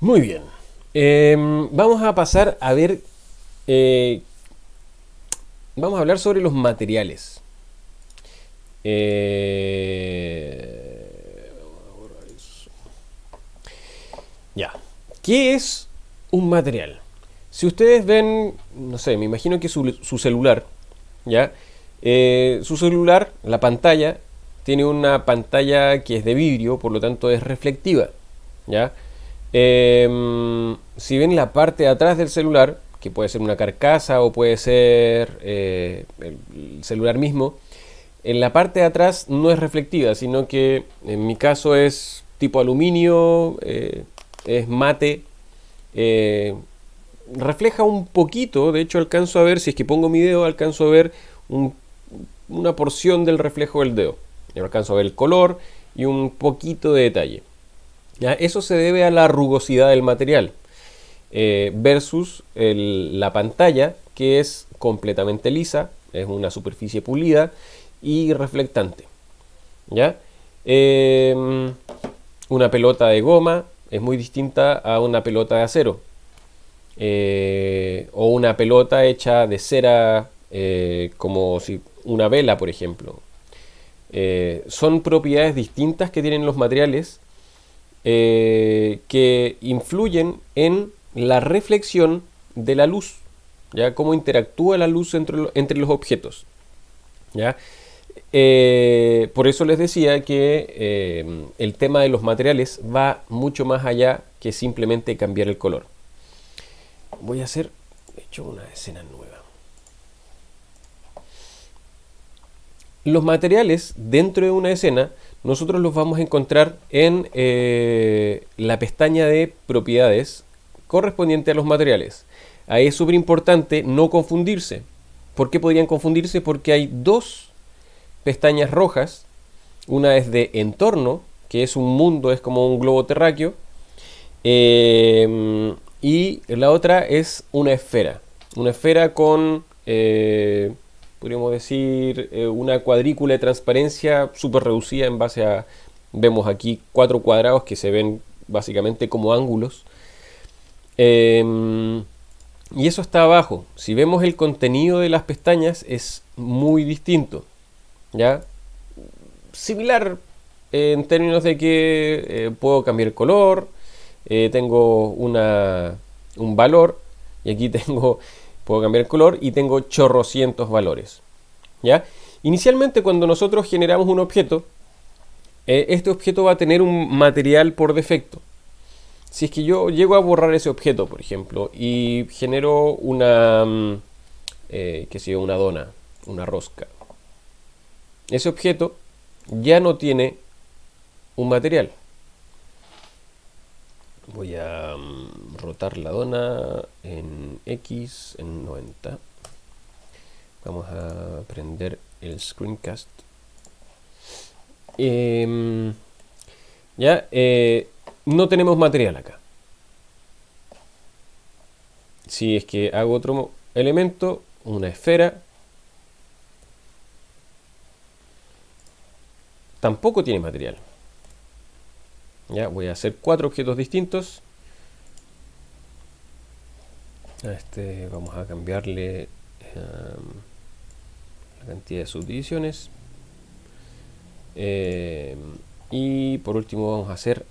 Muy bien. Vamos a pasar a ver, eh, vamos a hablar sobre los materiales. Vamos a borrar eso. Ya. ¿Qué es un material? Si ustedes ven, no sé, me imagino que su celular, ¿ya? Su celular, la pantalla, tiene una pantalla que es de vidrio, por lo tanto es reflectiva, ¿ya? Si ven la parte de atrás del celular, que puede ser una carcasa o puede ser el celular mismo, en la parte de atrás no es reflectiva, sino que en mi caso es tipo aluminio, es mate, eh, refleja un poquito, de hecho alcanzo a ver, si es que pongo mi dedo, alcanzo a ver un- una porción del reflejo del dedo. Yo alcanzo a ver el color y un poquito de detalle. ¿Ya? Eso se debe a la rugosidad del material versus la pantalla, que es completamente lisa, es una superficie pulida y reflectante. ¿Ya? Eh, una pelota de goma es muy distinta a una pelota de acero. O una pelota hecha de cera, como si una vela, por ejemplo. Son propiedades distintas que tienen los materiales que influyen en la reflexión de la luz, ya cómo interactúa la luz entre los objetos, ya. Por eso les decía que el tema de los materiales va mucho más allá que simplemente cambiar el color. Voy a hacer, de hecho, una escena nueva. Los materiales dentro de una escena nosotros los vamos a encontrar en la pestaña de propiedades correspondiente a los materiales. Ahí es súper importante no confundirse. ¿Por qué podrían confundirse? Porque hay dos pestañas rojas. Una es de entorno, que es un mundo, es como un globo terráqueo. Y la otra es una esfera. Una esfera con, podríamos decir, una cuadrícula de transparencia súper reducida en base a... Vemos aquí cuatro cuadrados que se ven básicamente como ángulos. Y eso está abajo. Si vemos el contenido de las pestañas es muy distinto. ¿Ya? Similar en términos de que puedo cambiar el color, tengo un valor y aquí puedo cambiar el color y tengo chorrocientos valores. ¿Ya? Inicialmente cuando nosotros generamos un objeto, este objeto va a tener un material por defecto. Si es que yo llego a borrar ese objeto, por ejemplo, y genero qué sé yo, una dona, una rosca, ese objeto ya no tiene un material. Voy a rotar la dona en X en 90. Vamos a prender el screencast. Ya, no tenemos material acá. Si es que hago otro elemento, una esfera, tampoco tiene material. Ya, voy a hacer cuatro objetos distintos. A este vamos a cambiarle la cantidad de subdivisiones. Y por último vamos a hacer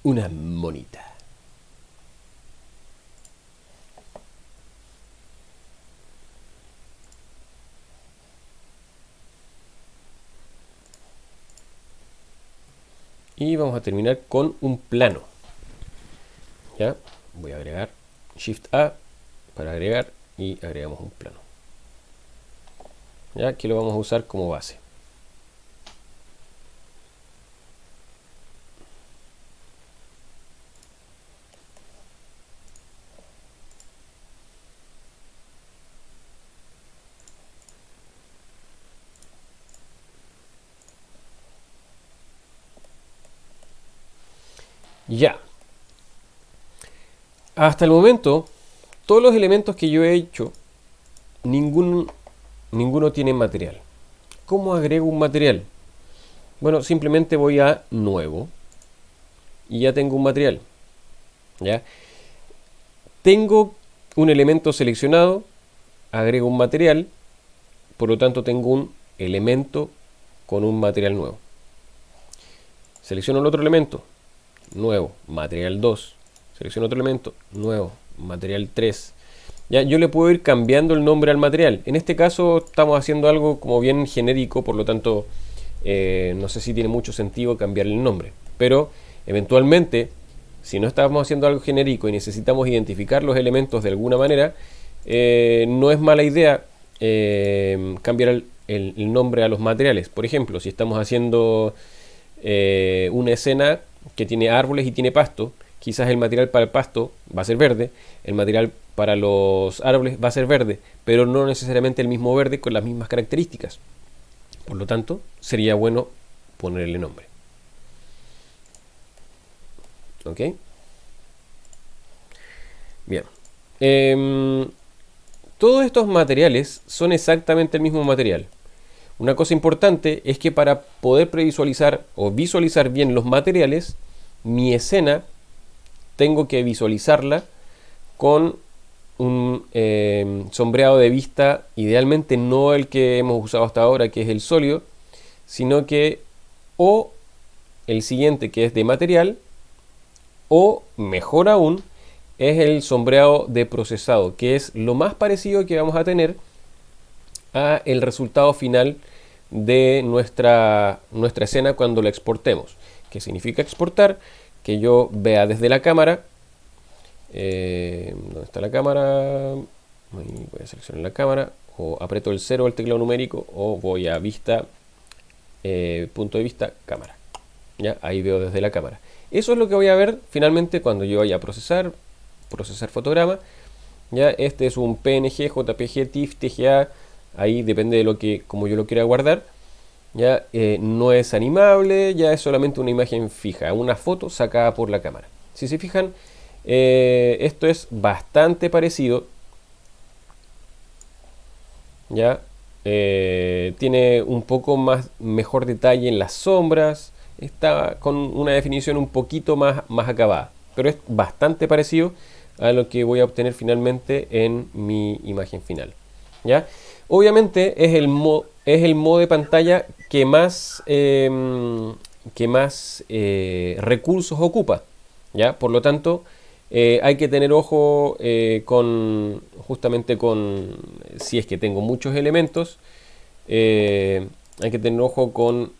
una monita. Y vamos a terminar con un plano. ¿Ya? Voy a agregar Shift A para agregar y agregamos un plano. ¿Ya? Que lo vamos a usar como base. Ya. Hasta el momento, todos los elementos que yo he hecho, ninguno tiene material. ¿Cómo agrego un material? Bueno, simplemente voy a nuevo y ya tengo un material. ¿ya? Tengo un elemento seleccionado, agrego un material, por lo tanto tengo un elemento con un material nuevo. Selecciono el otro elemento, nuevo, material 2. Selecciono otro elemento, nuevo, material 3. Ya, yo le puedo ir cambiando el nombre al material. En este caso estamos haciendo algo como bien genérico, por lo tanto no sé si tiene mucho sentido cambiarle el nombre. Pero eventualmente, si no estamos haciendo algo genérico y necesitamos identificar los elementos de alguna manera, no es mala idea cambiar el nombre a los materiales. Por ejemplo, si estamos haciendo una escena que tiene árboles y tiene pasto, quizás el material para el pasto va a ser verde, el material para los árboles va a ser verde, pero no necesariamente el mismo verde con las mismas características. Por lo tanto, sería bueno ponerle nombre. ¿Ok? Bien. Todos estos materiales son exactamente el mismo material. Una cosa importante es que para poder previsualizar o visualizar bien los materiales, mi escena tengo que visualizarla con un sombreado de vista, idealmente no el que hemos usado hasta ahora, que es el sólido, sino que o el siguiente, que es de material, o mejor aún, es el sombreado de procesado, que es lo más parecido que vamos a tener a el resultado final de nuestra escena cuando la exportemos. ¿Qué significa exportar? Que yo vea desde la cámara, ¿dónde está la cámara? Voy a seleccionar la cámara, o aprieto el 0 del teclado numérico, o voy a vista, punto de vista, cámara. ¿Ya? Ahí veo desde la cámara. Eso es lo que voy a ver finalmente cuando yo vaya a procesar fotograma. ¿Ya? Este es un PNG, JPG, TIFF, TGA, ahí depende de lo que, como yo lo quiera guardar. Ya no es animable, ya es solamente una imagen fija, una foto sacada por la cámara. Si se fijan, esto es bastante parecido. Ya tiene un poco mejor detalle en las sombras, está con una definición un poquito más acabada, pero es bastante parecido a lo que voy a obtener finalmente en mi imagen final. ¿Ya? Obviamente es el modo de pantalla que más recursos ocupa, ¿ya? Por lo tanto, hay que tener ojo justamente con si es que tengo muchos elementos, hay que tener ojo con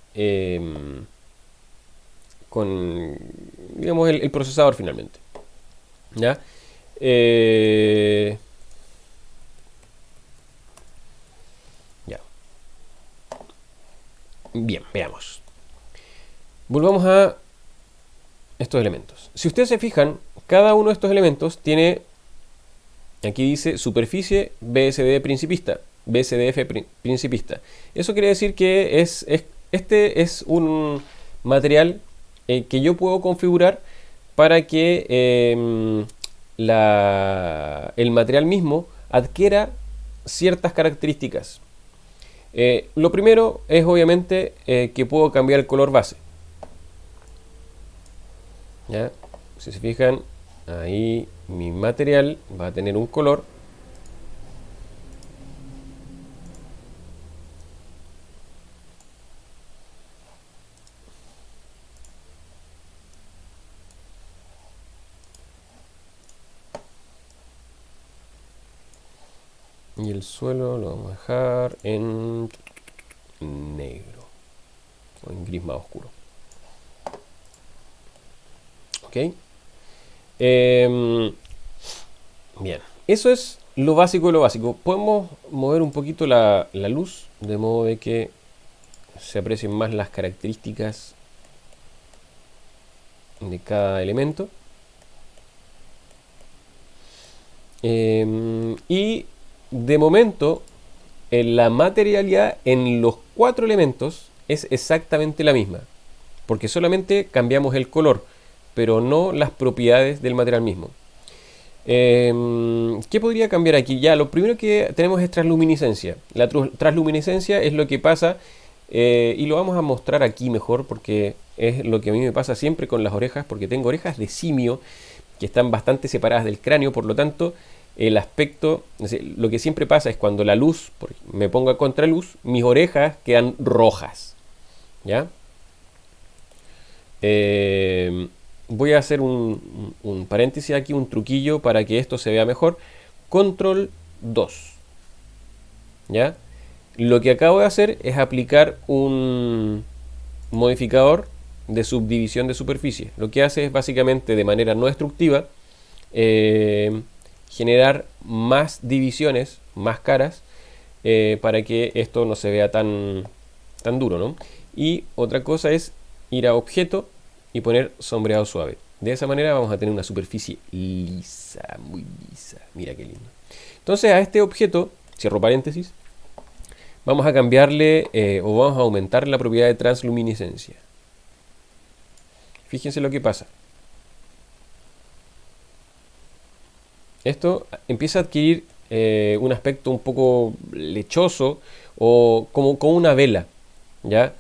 digamos el procesador finalmente, ¿ya? Ya. Bien, veamos. Volvamos a estos elementos. Si ustedes se fijan, cada uno de estos elementos tiene, aquí dice superficie BSD principista, BSDF principista. Eso quiere decir que este es un material que yo puedo configurar para que el material mismo adquiera ciertas características. Lo primero es obviamente que puedo cambiar el color base. ¿Ya? Si se fijan, ahí mi material va a tener un color. Y el suelo lo vamos a dejar en negro o en gris más oscuro. Ok. Bien, eso es lo básico de lo básico. Podemos mover un poquito la luz de modo de que se aprecien más las características de cada elemento. Y de momento la materialidad en los 4 elementos es exactamente la misma, porque solamente cambiamos el color, pero no las propiedades del material mismo. ¿Qué podría cambiar aquí? Ya, lo primero que tenemos es transluminiscencia. La transluminiscencia es lo que pasa, y lo vamos a mostrar aquí mejor, porque es lo que a mí me pasa siempre con las orejas, porque tengo orejas de simio que están bastante separadas del cráneo, por lo tanto, el aspecto, lo que siempre pasa es cuando la luz, me pongo a contraluz, mis orejas quedan rojas, ¿ya? Voy a hacer un paréntesis aquí, un truquillo para que esto se vea mejor. Control 2, ¿ya? Lo que acabo de hacer es aplicar un modificador de subdivisión de superficie. Lo que hace es básicamente de manera no destructiva generar más divisiones, más caras, para que esto no se vea tan duro, ¿no? Y otra cosa es ir a objeto y poner sombreado suave. De esa manera vamos a tener una superficie lisa, muy lisa. Mira qué lindo. Entonces a este objeto, cierro paréntesis, vamos a cambiarle o vamos a aumentar la propiedad de transluminiscencia. Fíjense lo que pasa. Esto empieza a adquirir un aspecto un poco lechoso o como una vela, ¿ya?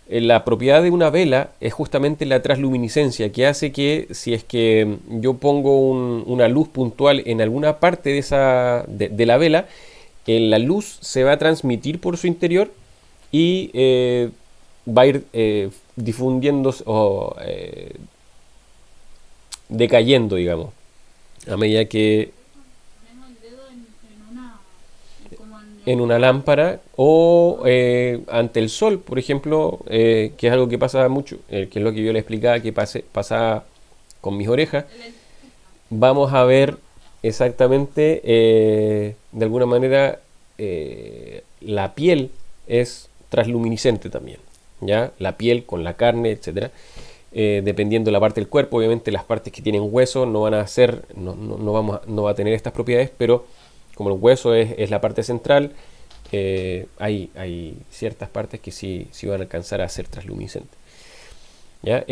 La propiedad de una vela es justamente la transluminiscencia, que hace que si es que yo pongo una luz puntual en alguna parte de la vela, la luz se va a transmitir por su interior y va a ir difundiéndose o decayendo, digamos, a medida que en una lámpara o ante el sol, por ejemplo, que es algo que pasa mucho, que es lo que yo le explicaba que pasa con mis orejas. Vamos a ver exactamente, de alguna manera, la piel es transluminiscente también, ¿ya? La piel con la carne, etcétera. Dependiendo de la parte del cuerpo, obviamente las partes que tienen hueso no van a ser, no va a tener estas propiedades, pero como el hueso es la parte central, hay ciertas partes que sí van a alcanzar a ser transluminiscentes. ¿Ya?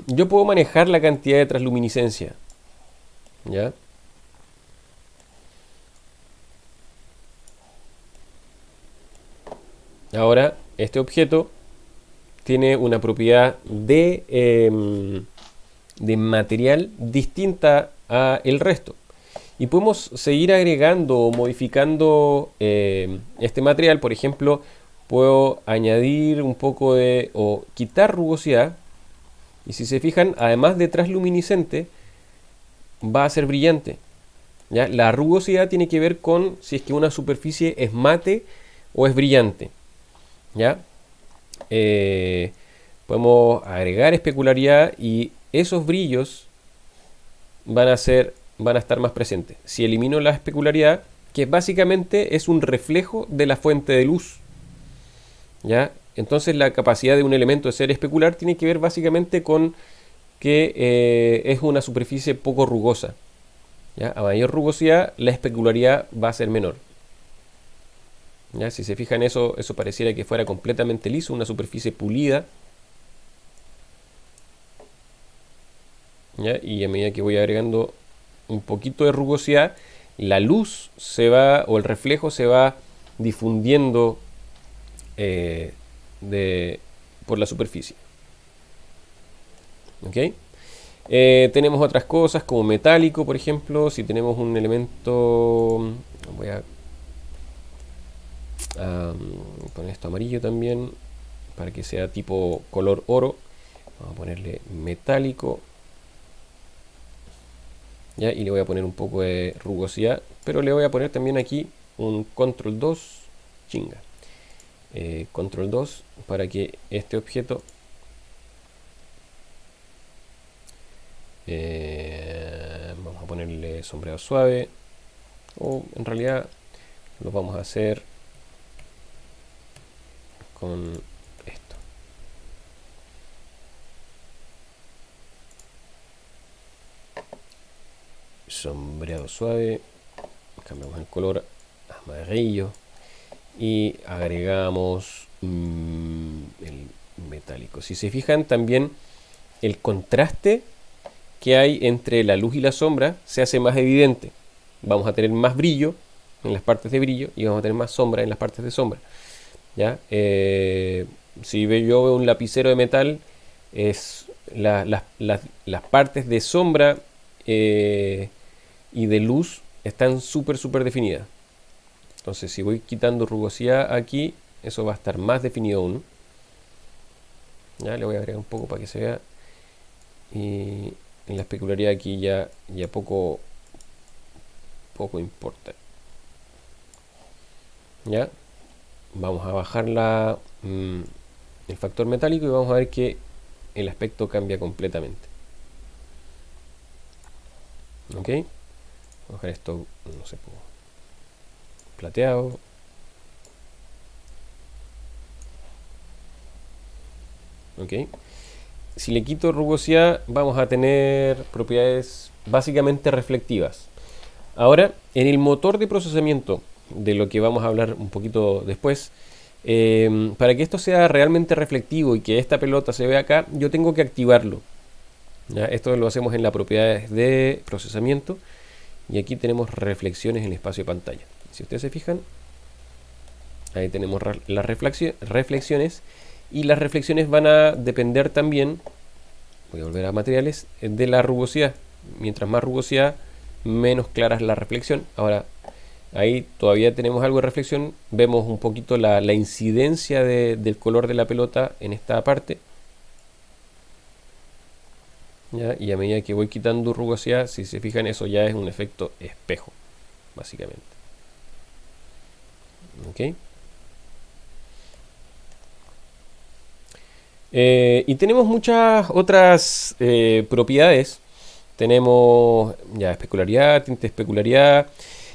Yo puedo manejar la cantidad de transluminiscencia, ¿ya? Ahora, este objeto tiene una propiedad de material distinta a el resto. Y podemos seguir agregando o modificando este material. Por ejemplo, puedo añadir un poco o quitar rugosidad. Y si se fijan, además de transluminiscente, va a ser brillante, ¿ya? La rugosidad tiene que ver con si es que una superficie es mate o es brillante, ¿ya? Podemos agregar especularidad y esos brillos van a estar más presentes. Si elimino la especularidad, que básicamente es un reflejo de la fuente de luz, ¿ya? Entonces la capacidad de un elemento de ser especular tiene que ver básicamente con que es una superficie poco rugosa, ¿ya? A mayor rugosidad, la especularidad va a ser menor, ¿ya? Si se fijan, eso pareciera que fuera completamente liso, una superficie pulida, ¿ya? Y a medida que voy agregando un poquito de rugosidad, la luz o el reflejo se va difundiendo por la superficie. ¿Ok? Tenemos otras cosas como metálico, por ejemplo. Si tenemos un elemento, voy a poner esto amarillo también para que sea tipo color oro. Vamos a ponerle metálico, ¿ya? Y le voy a poner un poco de rugosidad, pero le voy a poner también aquí un control 2, chinga, control 2 para que este objeto vamos a ponerle sombreado suave, o en realidad lo vamos a hacer con esto. Sombreado suave, cambiamos el color amarillo y agregamos el metálico. Si se fijan, también el contraste que hay entre la luz y la sombra se hace más evidente. Vamos a tener más brillo en las partes de brillo y vamos a tener más sombra en las partes de sombra, ¿ya? Si yo veo un lapicero de metal, las partes de sombra y de luz están súper definidas. Entonces si voy quitando rugosidad aquí, eso va a estar más definido aún. Ya le voy a agregar un poco para que se vea. Y en la especularidad aquí ya poco importa. Ya vamos a bajar el factor metálico y vamos a ver que el aspecto cambia completamente. Ok, vamos a dejar esto, no sé, plateado. Ok, si le quito rugosidad vamos a tener propiedades básicamente reflectivas. Ahora, en el motor de procesamiento, de lo que vamos a hablar un poquito después, para que esto sea realmente reflectivo y que esta pelota se vea acá, yo tengo que activarlo. ¿Ya? Esto lo hacemos en las propiedades de procesamiento y aquí tenemos reflexiones en el espacio de pantalla. Si ustedes se fijan, ahí tenemos las reflexiones, y las reflexiones van a depender también, voy a volver a materiales, de la rugosidad. Mientras más rugosidad, menos clara es la reflexión. Ahora, ahí todavía tenemos algo de reflexión, vemos un poquito la incidencia del color de la pelota en esta parte. ¿Ya? Y a medida que voy quitando rugosidad, si se fijan, eso ya es un efecto espejo, básicamente. ¿Ok? Y tenemos muchas otras propiedades. Tenemos ya especularidad, tinte, especularidad.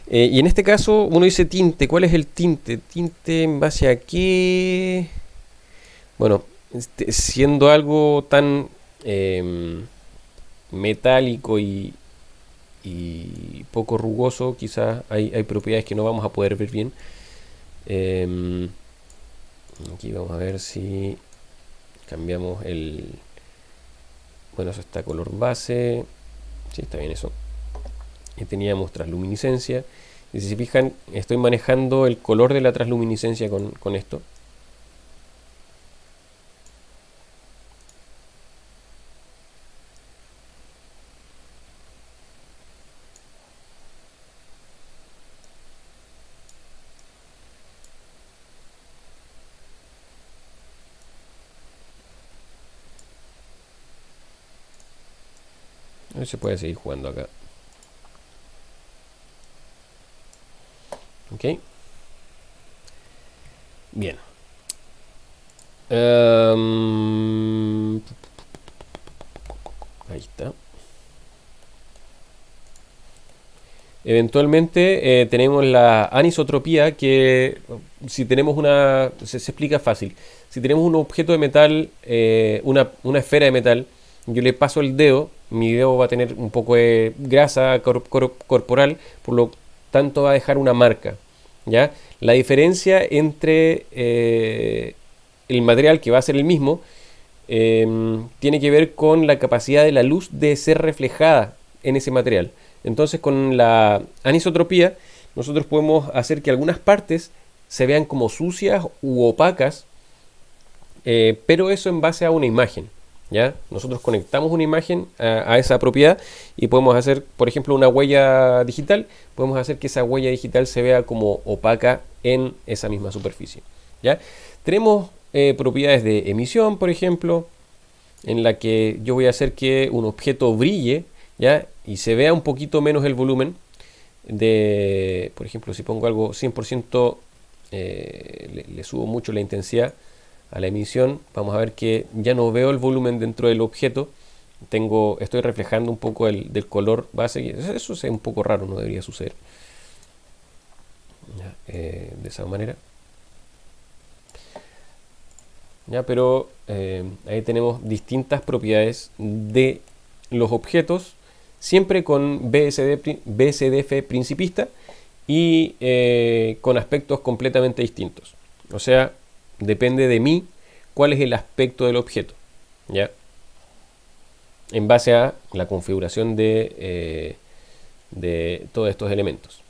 Y en este caso uno dice tinte. ¿Cuál es el tinte? ¿Tinte en base a qué? Bueno, siendo algo tan metálico y poco rugoso, quizás hay propiedades que no vamos a poder ver bien. Aquí vamos a ver si cambiamos bueno, eso está color base. Sí, está bien eso. Y teníamos transluminiscencia. Y si se fijan, estoy manejando el color de la transluminiscencia con esto. Se puede seguir jugando acá. Ok. Bien. Ahí está. Eventualmente tenemos la anisotropía, que si tenemos se explica fácil. Si tenemos un objeto de metal, una esfera de metal, yo le paso el dedo, mi dedo va a tener un poco de grasa corporal, por lo tanto va a dejar una marca. ¿Ya? La diferencia entre el material, que va a ser el mismo, tiene que ver con la capacidad de la luz de ser reflejada en ese material. Entonces, con la anisotropía nosotros podemos hacer que algunas partes se vean como sucias u opacas, pero eso en base a una imagen. ¿Ya? Nosotros conectamos una imagen a esa propiedad y podemos hacer, por ejemplo, una huella digital. Podemos hacer que esa huella digital se vea como opaca en esa misma superficie. ¿Ya? Tenemos propiedades de emisión, por ejemplo, en la que yo voy a hacer que un objeto brille, ¿ya? Y se vea un poquito menos el volumen. Por ejemplo, si pongo algo 100%, le subo mucho la intensidad a la emisión, vamos a ver que ya no veo el volumen dentro del objeto. Estoy reflejando un poco del color base. Eso es un poco raro, no debería suceder. Ya, de esa manera. Ya, pero ahí tenemos distintas propiedades de los objetos, siempre con BSDF principista y con aspectos completamente distintos. O sea, depende de mí cuál es el aspecto del objeto, ¿ya? En base a la configuración de todos estos elementos.